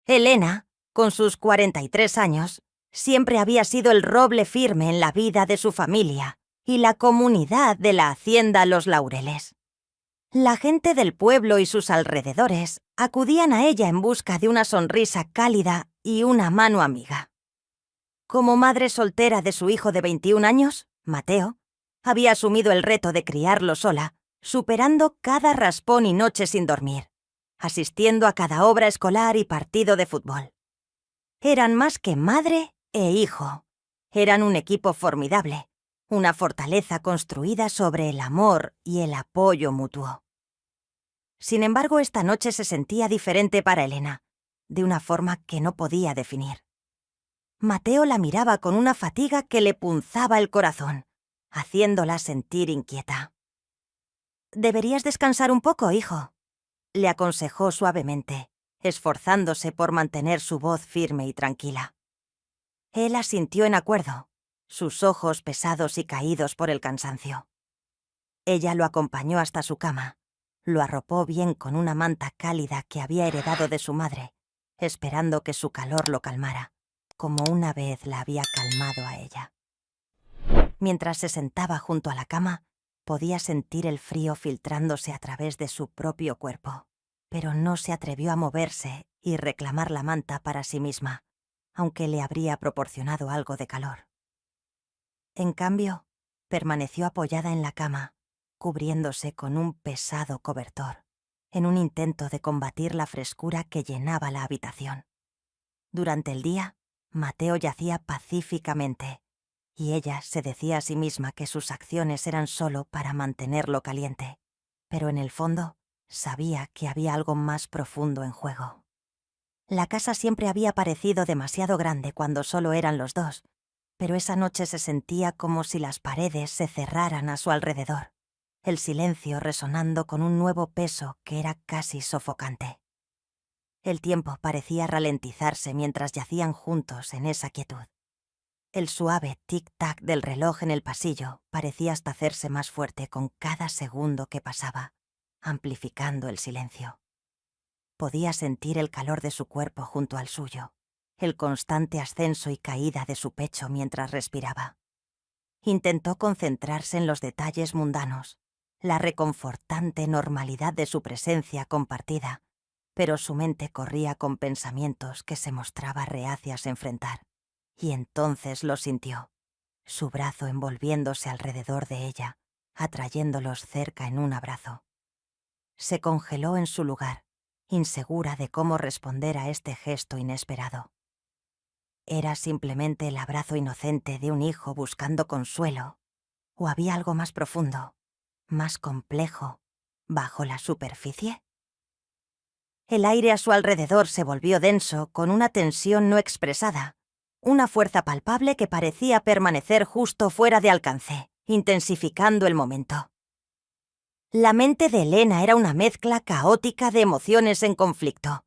Elena, con sus 43 años, siempre había sido el roble firme en la vida de su familia y la comunidad de la hacienda Los Laureles. La gente del pueblo y sus alrededores acudían a ella en busca de una sonrisa cálida y una mano amiga. Como madre soltera de su hijo de 21 años, Mateo, había asumido el reto de criarlo sola, superando cada raspón y noche sin dormir, asistiendo a cada obra escolar y partido de fútbol. Eran más que madre e hijo. Eran un equipo formidable, una fortaleza construida sobre el amor y el apoyo mutuo. Sin embargo, esta noche se sentía diferente para Elena, de una forma que no podía definir. Mateo la miraba con una fatiga que le punzaba el corazón, haciéndola sentir inquieta. «Deberías descansar un poco, hijo», le aconsejó suavemente, esforzándose por mantener su voz firme y tranquila. Él asintió en acuerdo, sus ojos pesados y caídos por el cansancio. Ella lo acompañó hasta su cama, lo arropó bien con una manta cálida que había heredado de su madre, esperando que su calor lo calmara, como una vez la había calmado a ella. Mientras se sentaba junto a la cama, podía sentir el frío filtrándose a través de su propio cuerpo, pero no se atrevió a moverse y reclamar la manta para sí misma, aunque le habría proporcionado algo de calor. En cambio, permaneció apoyada en la cama, cubriéndose con un pesado cobertor, en un intento de combatir la frescura que llenaba la habitación. Durante el día, Mateo yacía pacíficamente, y ella se decía a sí misma que sus acciones eran solo para mantenerlo caliente, pero en el fondo sabía que había algo más profundo en juego. La casa siempre había parecido demasiado grande cuando solo eran los dos, pero esa noche se sentía como si las paredes se cerraran a su alrededor, el silencio resonando con un nuevo peso que era casi sofocante. El tiempo parecía ralentizarse mientras yacían juntos en esa quietud. El suave tic-tac del reloj en el pasillo parecía hasta hacerse más fuerte con cada segundo que pasaba, amplificando el silencio. Podía sentir el calor de su cuerpo junto al suyo, el constante ascenso y caída de su pecho mientras respiraba. Intentó concentrarse en los detalles mundanos, la reconfortante normalidad de su presencia compartida, pero su mente corría con pensamientos que se mostraba reacias a enfrentar. Y entonces lo sintió, su brazo envolviéndose alrededor de ella, atrayéndolos cerca en un abrazo. Se congeló en su lugar, insegura de cómo responder a este gesto inesperado. ¿Era simplemente el abrazo inocente de un hijo buscando consuelo? ¿O había algo más profundo, más complejo, bajo la superficie? El aire a su alrededor se volvió denso con una tensión no expresada, una fuerza palpable que parecía permanecer justo fuera de alcance, intensificando el momento. La mente de Elena era una mezcla caótica de emociones en conflicto,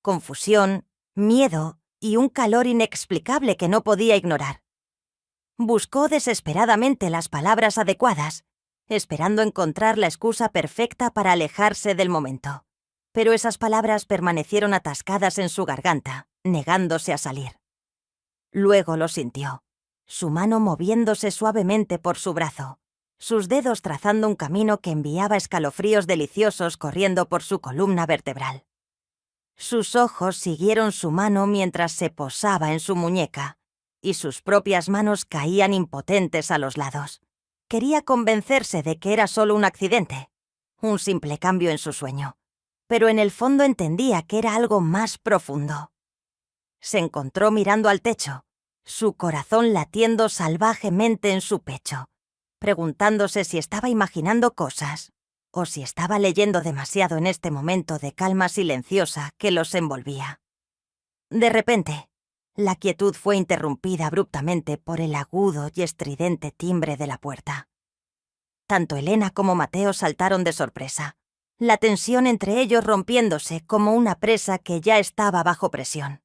confusión, miedo y un calor inexplicable que no podía ignorar. Buscó desesperadamente las palabras adecuadas, esperando encontrar la excusa perfecta para alejarse del momento. Pero esas palabras permanecieron atascadas en su garganta, negándose a salir. Luego lo sintió, su mano moviéndose suavemente por su brazo, sus dedos trazando un camino que enviaba escalofríos deliciosos corriendo por su columna vertebral. Sus ojos siguieron su mano mientras se posaba en su muñeca, y sus propias manos caían impotentes a los lados. Quería convencerse de que era solo un accidente, un simple cambio en su sueño, pero en el fondo entendía que era algo más profundo. Se encontró mirando al techo, su corazón latiendo salvajemente en su pecho, preguntándose si estaba imaginando cosas o si estaba leyendo demasiado en este momento de calma silenciosa que los envolvía. De repente, la quietud fue interrumpida abruptamente por el agudo y estridente timbre de la puerta. Tanto Elena como Mateo saltaron de sorpresa, la tensión entre ellos rompiéndose como una presa que ya estaba bajo presión.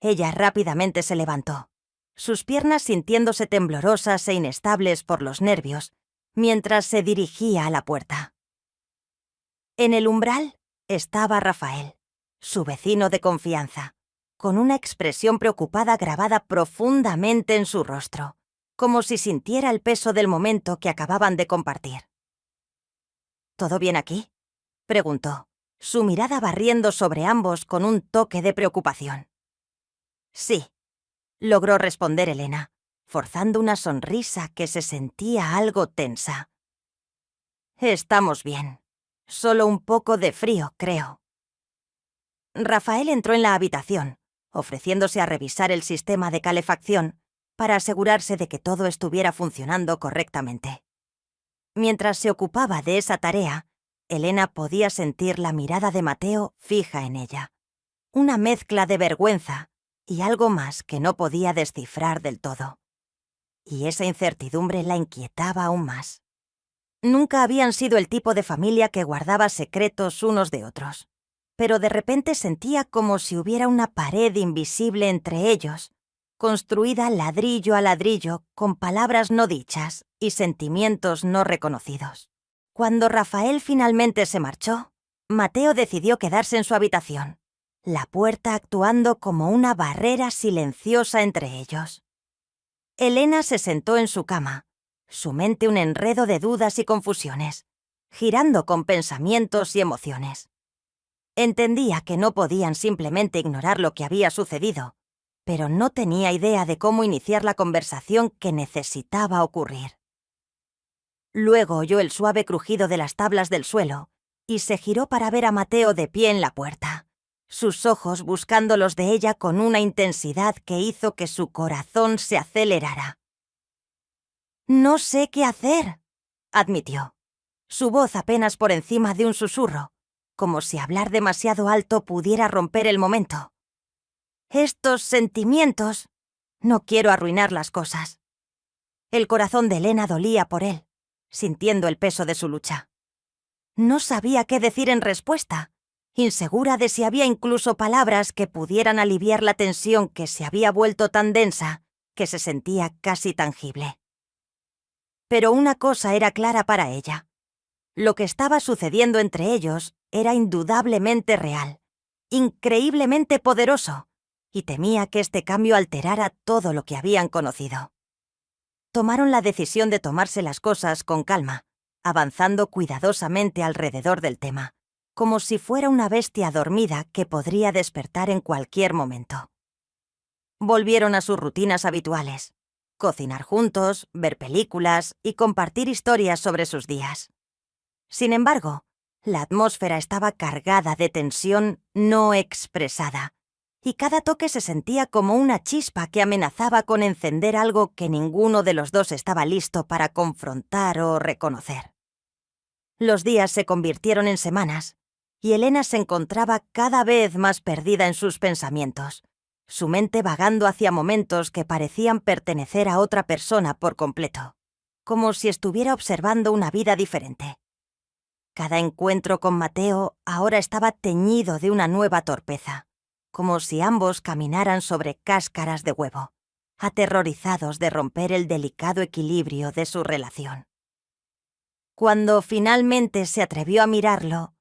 Ella rápidamente se levantó, sus piernas sintiéndose temblorosas e inestables por los nervios, mientras se dirigía a la puerta. En el umbral estaba Rafael, su vecino de confianza, con una expresión preocupada grabada profundamente en su rostro, como si sintiera el peso del momento que acababan de compartir. ¿Todo bien aquí?, preguntó, su mirada barriendo sobre ambos con un toque de preocupación. Sí, logró responder Elena, forzando una sonrisa que se sentía algo tensa. Estamos bien. Solo un poco de frío, creo. Rafael entró en la habitación, ofreciéndose a revisar el sistema de calefacción para asegurarse de que todo estuviera funcionando correctamente. Mientras se ocupaba de esa tarea, Elena podía sentir la mirada de Mateo fija en ella. Una mezcla de vergüenza y algo más que no podía descifrar del todo. Y esa incertidumbre la inquietaba aún más. Nunca habían sido el tipo de familia que guardaba secretos unos de otros, pero de repente sentía como si hubiera una pared invisible entre ellos, construida ladrillo a ladrillo con palabras no dichas y sentimientos no reconocidos. Cuando Rafael finalmente se marchó, Mateo decidió quedarse en su habitación, la puerta actuando como una barrera silenciosa entre ellos. Elena se sentó en su cama, su mente un enredo de dudas y confusiones, girando con pensamientos y emociones. Entendía que no podían simplemente ignorar lo que había sucedido, pero no tenía idea de cómo iniciar la conversación que necesitaba ocurrir. Luego oyó el suave crujido de las tablas del suelo y se giró para ver a Mateo de pie en la puerta, sus ojos buscando los de ella con una intensidad que hizo que su corazón se acelerara. «No sé qué hacer», admitió, su voz apenas por encima de un susurro, como si hablar demasiado alto pudiera romper el momento. «Estos sentimientos... No quiero arruinar las cosas». El corazón de Elena dolía por él, sintiendo el peso de su lucha. No sabía qué decir en respuesta, insegura de si había incluso palabras que pudieran aliviar la tensión que se había vuelto tan densa que se sentía casi tangible. Pero una cosa era clara para ella. Lo que estaba sucediendo entre ellos era indudablemente real, increíblemente poderoso, y temía que este cambio alterara todo lo que habían conocido. Tomaron la decisión de tomarse las cosas con calma, avanzando cuidadosamente alrededor del tema, como si fuera una bestia dormida que podría despertar en cualquier momento. Volvieron a sus rutinas habituales: cocinar juntos, ver películas y compartir historias sobre sus días. Sin embargo, la atmósfera estaba cargada de tensión no expresada, y cada toque se sentía como una chispa que amenazaba con encender algo que ninguno de los dos estaba listo para confrontar o reconocer. Los días se convirtieron en semanas, y Elena se encontraba cada vez más perdida en sus pensamientos, su mente vagando hacia momentos que parecían pertenecer a otra persona por completo, como si estuviera observando una vida diferente. Cada encuentro con Mateo ahora estaba teñido de una nueva torpeza, como si ambos caminaran sobre cáscaras de huevo, aterrorizados de romper el delicado equilibrio de su relación. Cuando finalmente se atrevió a mirarlo,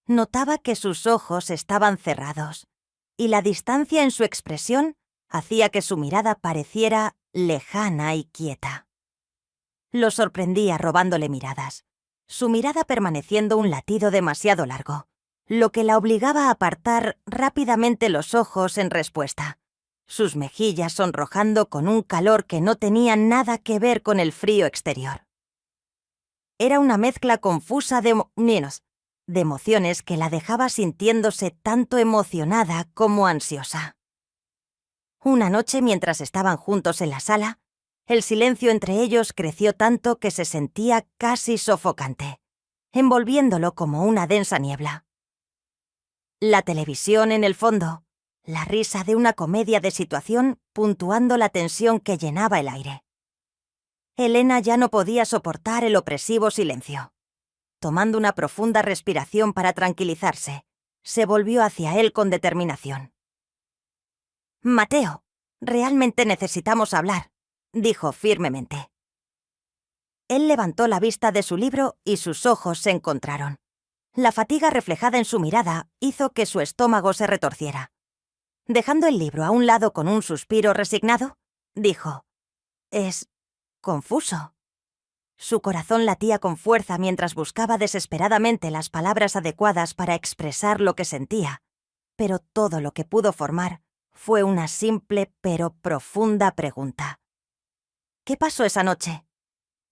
notaba que sus ojos estaban cerrados, y la distancia en su expresión hacía que su mirada pareciera lejana y quieta. Lo sorprendía robándole miradas, su mirada permaneciendo un latido demasiado largo, lo que la obligaba a apartar rápidamente los ojos en respuesta, sus mejillas sonrojando con un calor que no tenía nada que ver con el frío exterior. Era una mezcla confusa de emociones que la dejaba sintiéndose tanto emocionada como ansiosa. Una noche, mientras estaban juntos en la sala, el silencio entre ellos creció tanto que se sentía casi sofocante, envolviéndolo como una densa niebla. La televisión en el fondo, la risa de una comedia de situación puntuando la tensión que llenaba el aire. Elena ya no podía soportar el opresivo silencio. Tomando una profunda respiración para tranquilizarse, se volvió hacia él con determinación. «Mateo, realmente necesitamos hablar», dijo firmemente. Él levantó la vista de su libro y sus ojos se encontraron. La fatiga reflejada en su mirada hizo que su estómago se retorciera. Dejando el libro a un lado con un suspiro resignado, dijo: «Es confuso». Su corazón latía con fuerza mientras buscaba desesperadamente las palabras adecuadas para expresar lo que sentía, pero todo lo que pudo formar fue una simple pero profunda pregunta. «¿Qué pasó esa noche?»,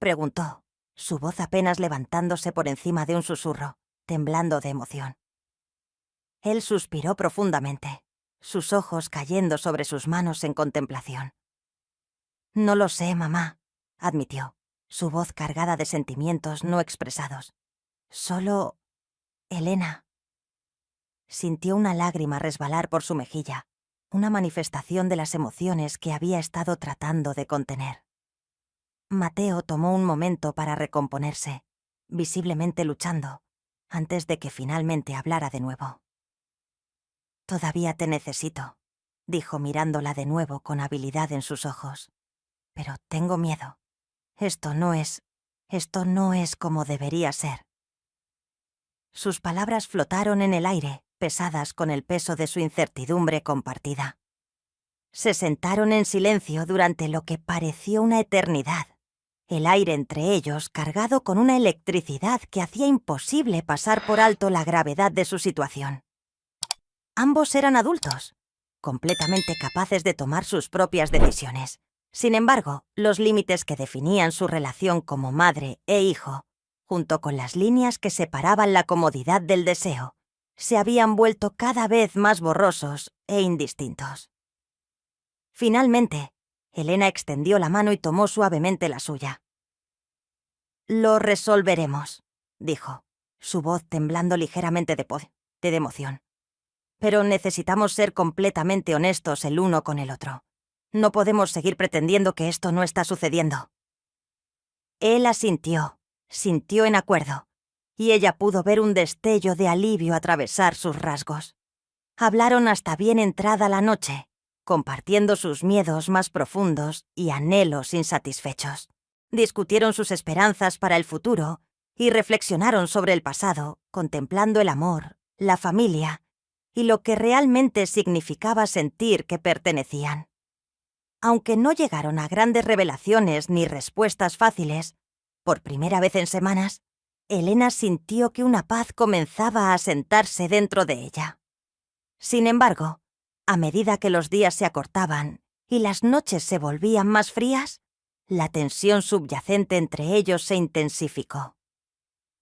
preguntó, su voz apenas levantándose por encima de un susurro, temblando de emoción. Él suspiró profundamente, sus ojos cayendo sobre sus manos en contemplación. «No lo sé, mamá», admitió, su voz cargada de sentimientos no expresados. «Solo... Elena». Sintió una lágrima resbalar por su mejilla, una manifestación de las emociones que había estado tratando de contener. Mateo tomó un momento para recomponerse, visiblemente luchando, antes de que finalmente hablara de nuevo. «Todavía te necesito», dijo mirándola de nuevo con habilidad en sus ojos. «Pero tengo miedo. Esto no es como debería ser». Sus palabras flotaron en el aire, pesadas con el peso de su incertidumbre compartida. Se sentaron en silencio durante lo que pareció una eternidad, el aire entre ellos cargado con una electricidad que hacía imposible pasar por alto la gravedad de su situación. Ambos eran adultos, completamente capaces de tomar sus propias decisiones. Sin embargo, los límites que definían su relación como madre e hijo, junto con las líneas que separaban la comodidad del deseo, se habían vuelto cada vez más borrosos e indistintos. Finalmente, Elena extendió la mano y tomó suavemente la suya. «Lo resolveremos», dijo, su voz temblando ligeramente de emoción. «Pero necesitamos ser completamente honestos el uno con el otro. No podemos seguir pretendiendo que esto no está sucediendo». Él asintió, sintió en acuerdo, y ella pudo ver un destello de alivio atravesar sus rasgos. Hablaron hasta bien entrada la noche, compartiendo sus miedos más profundos y anhelos insatisfechos. Discutieron sus esperanzas para el futuro y reflexionaron sobre el pasado, contemplando el amor, la familia y lo que realmente significaba sentir que pertenecían. Aunque no llegaron a grandes revelaciones ni respuestas fáciles, por primera vez en semanas, Elena sintió que una paz comenzaba a asentarse dentro de ella. Sin embargo, a medida que los días se acortaban y las noches se volvían más frías, la tensión subyacente entre ellos se intensificó.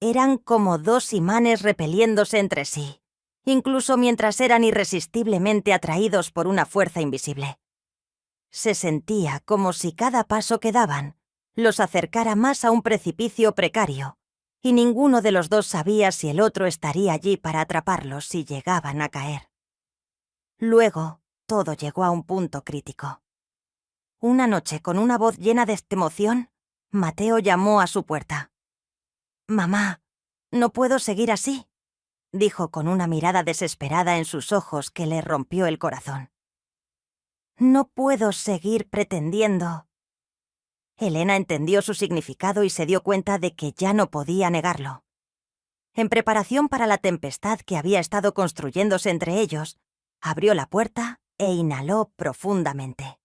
Eran como dos imanes repeliéndose entre sí, incluso mientras eran irresistiblemente atraídos por una fuerza invisible. Se sentía como si cada paso que daban los acercara más a un precipicio precario, y ninguno de los dos sabía si el otro estaría allí para atraparlos si llegaban a caer. Luego, todo llegó a un punto crítico. Una noche, con una voz llena de emoción, Mateo llamó a su puerta. «Mamá, no puedo seguir así», dijo con una mirada desesperada en sus ojos que le rompió el corazón. «No puedo seguir pretendiendo». Elena entendió su significado y se dio cuenta de que ya no podía negarlo. En preparación para la tempestad que había estado construyéndose entre ellos, abrió la puerta e inhaló profundamente.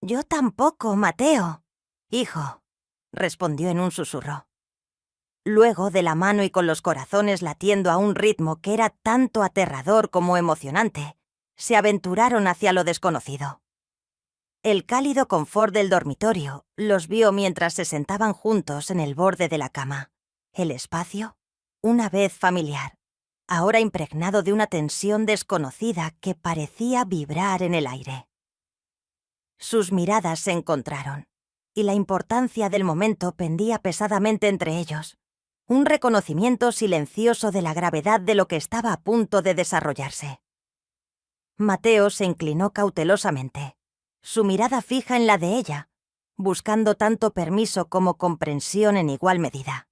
«Yo tampoco, Mateo, hijo», respondió en un susurro. Luego, de la mano y con los corazones latiendo a un ritmo que era tanto aterrador como emocionante, se aventuraron hacia lo desconocido. El cálido confort del dormitorio los vio mientras se sentaban juntos en el borde de la cama. El espacio, una vez familiar, ahora impregnado de una tensión desconocida que parecía vibrar en el aire. Sus miradas se encontraron, y la importancia del momento pendía pesadamente entre ellos, un reconocimiento silencioso de la gravedad de lo que estaba a punto de desarrollarse. Mateo se inclinó cautelosamente, su mirada fija en la de ella, buscando tanto permiso como comprensión en igual medida.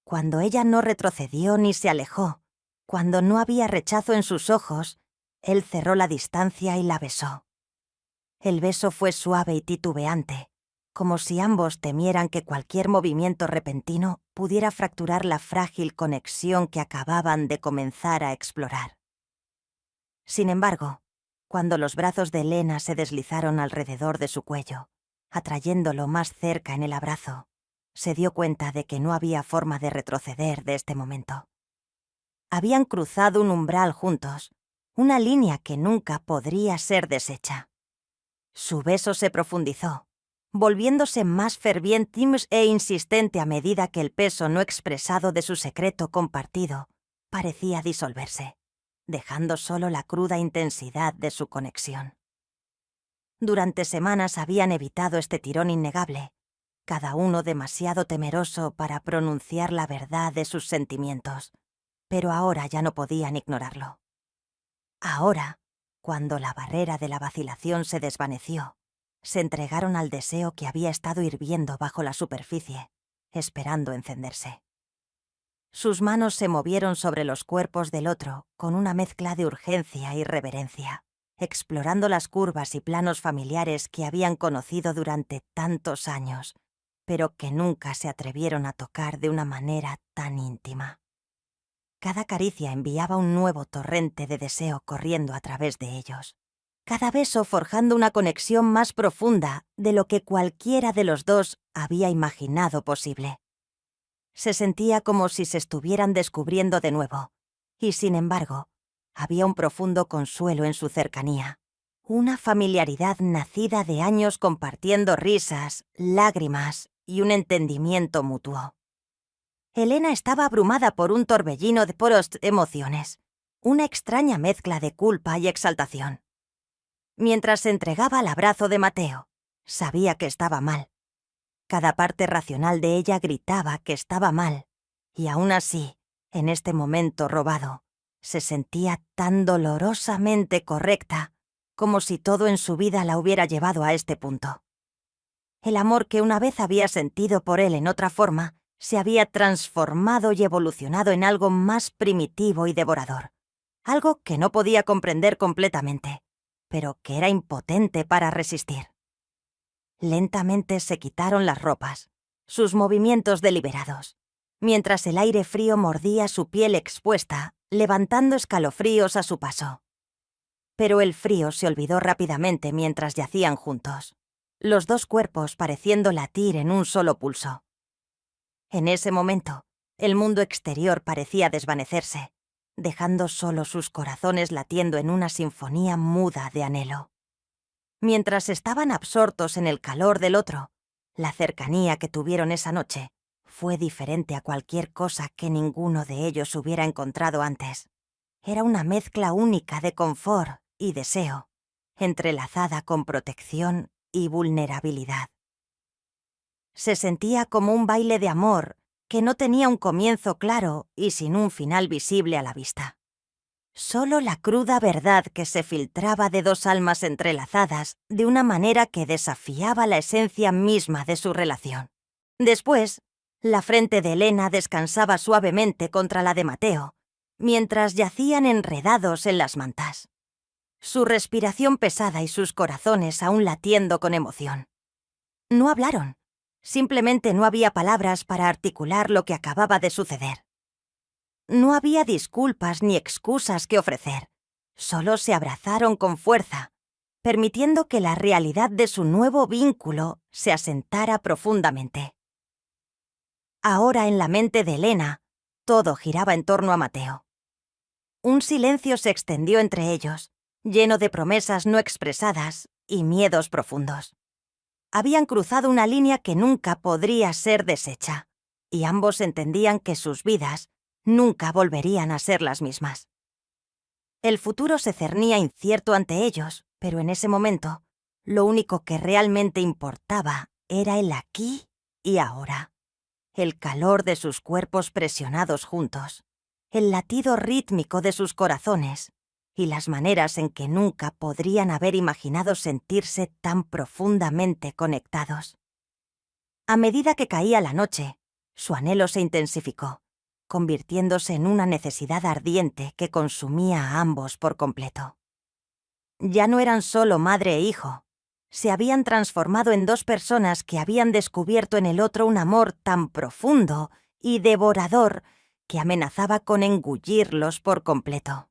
Cuando ella no retrocedió ni se alejó, cuando no había rechazo en sus ojos, él cerró la distancia y la besó. El beso fue suave y titubeante, como si ambos temieran que cualquier movimiento repentino pudiera fracturar la frágil conexión que acababan de comenzar a explorar. Sin embargo, cuando los brazos de Elena se deslizaron alrededor de su cuello, atrayéndolo más cerca en el abrazo, se dio cuenta de que no había forma de retroceder de este momento. Habían cruzado un umbral juntos, una línea que nunca podría ser deshecha. Su beso se profundizó, volviéndose más ferviente e insistente a medida que el peso no expresado de su secreto compartido parecía disolverse, dejando solo la cruda intensidad de su conexión. Durante semanas habían evitado este tirón innegable, cada uno demasiado temeroso para pronunciar la verdad de sus sentimientos, pero ahora ya no podían ignorarlo. Ahora, cuando la barrera de la vacilación se desvaneció, se entregaron al deseo que había estado hirviendo bajo la superficie, esperando encenderse. Sus manos se movieron sobre los cuerpos del otro con una mezcla de urgencia y reverencia, explorando las curvas y planos familiares que habían conocido durante tantos años, pero que nunca se atrevieron a tocar de una manera tan íntima. Cada caricia enviaba un nuevo torrente de deseo corriendo a través de ellos, cada beso forjando una conexión más profunda de lo que cualquiera de los dos había imaginado posible. Se sentía como si se estuvieran descubriendo de nuevo, y sin embargo, había un profundo consuelo en su cercanía, una familiaridad nacida de años compartiendo risas, lágrimas y un entendimiento mutuo. Elena estaba abrumada por un torbellino de emociones, una extraña mezcla de culpa y exaltación. Mientras se entregaba al abrazo de Mateo, sabía que estaba mal. Cada parte racional de ella gritaba que estaba mal, y aún así, en este momento robado, se sentía tan dolorosamente correcta, como si todo en su vida la hubiera llevado a este punto. El amor que una vez había sentido por él en otra forma, se había transformado y evolucionado en algo más primitivo y devorador, algo que no podía comprender completamente, pero que era impotente para resistir. Lentamente se quitaron las ropas, sus movimientos deliberados, mientras el aire frío mordía su piel expuesta, levantando escalofríos a su paso. Pero el frío se olvidó rápidamente mientras yacían juntos, los dos cuerpos pareciendo latir en un solo pulso. En ese momento, el mundo exterior parecía desvanecerse, dejando solo sus corazones latiendo en una sinfonía muda de anhelo. Mientras estaban absortos en el calor del otro, la cercanía que tuvieron esa noche fue diferente a cualquier cosa que ninguno de ellos hubiera encontrado antes. Era una mezcla única de confort y deseo, entrelazada con protección y vulnerabilidad. Se sentía como un baile de amor que no tenía un comienzo claro y sin un final visible a la vista. Solo la cruda verdad que se filtraba de dos almas entrelazadas de una manera que desafiaba la esencia misma de su relación. Después, la frente de Elena descansaba suavemente contra la de Mateo, mientras yacían enredados en las mantas. Su respiración pesada y sus corazones aún latiendo con emoción. No hablaron. Simplemente no había palabras para articular lo que acababa de suceder. No había disculpas ni excusas que ofrecer. Solo se abrazaron con fuerza, permitiendo que la realidad de su nuevo vínculo se asentara profundamente. Ahora en la mente de Elena, todo giraba en torno a Mateo. Un silencio se extendió entre ellos, lleno de promesas no expresadas y miedos profundos. Habían cruzado una línea que nunca podría ser deshecha, y ambos entendían que sus vidas nunca volverían a ser las mismas. El futuro se cernía incierto ante ellos, pero en ese momento, lo único que realmente importaba era el aquí y ahora. El calor de sus cuerpos presionados juntos, el latido rítmico de sus corazones y las maneras en que nunca podrían haber imaginado sentirse tan profundamente conectados. A medida que caía la noche, su anhelo se intensificó, convirtiéndose en una necesidad ardiente que consumía a ambos por completo. Ya no eran solo madre e hijo, se habían transformado en dos personas que habían descubierto en el otro un amor tan profundo y devorador que amenazaba con engullirlos por completo.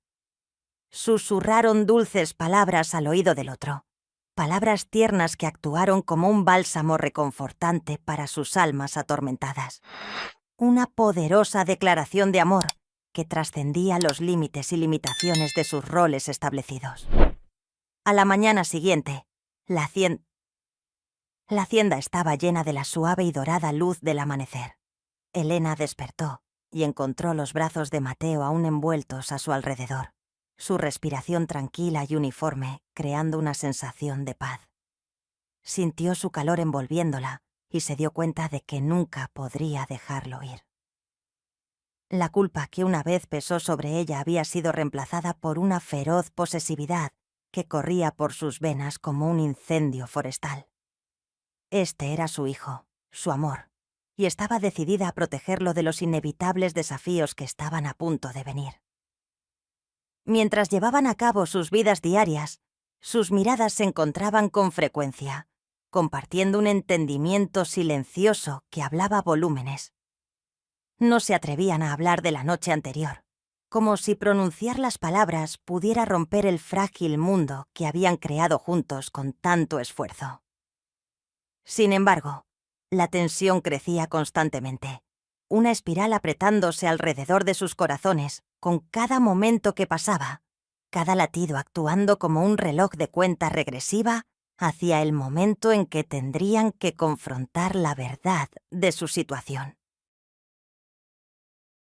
Susurraron dulces palabras al oído del otro, palabras tiernas que actuaron como un bálsamo reconfortante para sus almas atormentadas. Una poderosa declaración de amor que trascendía los límites y limitaciones de sus roles establecidos. A la mañana siguiente, la hacienda estaba llena de la suave y dorada luz del amanecer. Elena despertó y encontró los brazos de Mateo aún envueltos a su alrededor, su respiración tranquila y uniforme, creando una sensación de paz. Sintió su calor envolviéndola y se dio cuenta de que nunca podría dejarlo ir. La culpa que una vez pesó sobre ella había sido reemplazada por una feroz posesividad que corría por sus venas como un incendio forestal. Este era su hijo, su amor, y estaba decidida a protegerlo de los inevitables desafíos que estaban a punto de venir. Mientras llevaban a cabo sus vidas diarias, sus miradas se encontraban con frecuencia, compartiendo un entendimiento silencioso que hablaba a volúmenes. No se atrevían a hablar de la noche anterior, como si pronunciar las palabras pudiera romper el frágil mundo que habían creado juntos con tanto esfuerzo. Sin embargo, la tensión crecía constantemente, una espiral apretándose alrededor de sus corazones con cada momento que pasaba, cada latido actuando como un reloj de cuenta regresiva hacia el momento en que tendrían que confrontar la verdad de su situación.